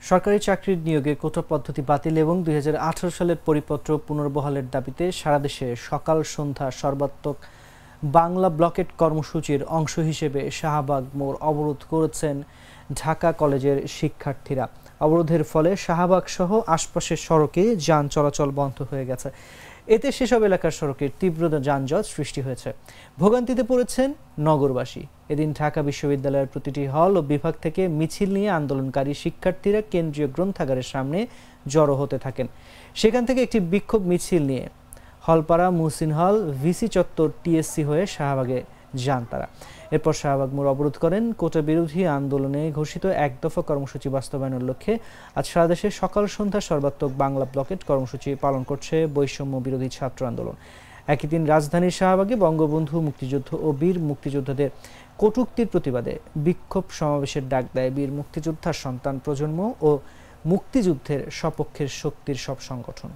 সরকারি চাকরির নিয়োগে কোটা পদ্ধতি বাতিল এবং ২০১৮ সালের পরিপত্র পুনর্বহালের দাবিতে সারা দেশে সকাল সন্ধ্যা সর্বাত্মক বাংলা ব্লকেট কর্মসূচির অংশ হিসেবে শাহবাগ মোড় অবরোধ করেছেন ঢাকা কলেজের শিক্ষার্থীরা। অবরোধের ফলে শাহবাগ সহ আশপাশের সড়কে যান চলাচল বন্ধ হয়ে গেছে। এতে সেসব এলাকার সড়কে তীব্র যানজট সৃষ্টি হয়েছে। ভোগান্তিতে পড়েছেন নগরবাসী। এদিন ঢাকা বিশ্ববিদ্যালয়ের প্রতিটি হল ও বিভাগ থেকে মিছিল নিয়ে আন্দোলনকারী শিক্ষার্থীরা কেন্দ্রীয় গ্রন্থাগারের সামনে জড়ো হতে থাকেন। সেখান থেকে একটি বিক্ষোভ মিছিল নিয়ে হলপাড়া, মুহসিন হল, ভিসি চত্বর, টিএসসি হয়ে শাহবাগে যান তারা। এরপর শাহবাগ মোড় অবরোধ করেন। কোটা বিরোধী আন্দোলনে ঘোষিত এক দফা কর্মসূচি বাস্তবায়নের লক্ষ্যে আজ সারা দেশে সকাল সন্ধ্যা সর্বাত্মক বাংলা ব্লকেট কর্মসূচি পালন করছে বৈষম্য বিরোধী ছাত্র আন্দোলন। একই দিন রাজধানীর শাহবাগে বঙ্গবন্ধু, মুক্তিযুদ্ধ ও বীর মুক্তিযোদ্ধাদের কটূক্তির প্রতিবাদে বিক্ষোভ সমাবেশের ডাক দেয় বীর মুক্তিযোদ্ধার সন্তান প্রজন্ম ও মুক্তিযুদ্ধের সপক্ষের শক্তির সব সংগঠন।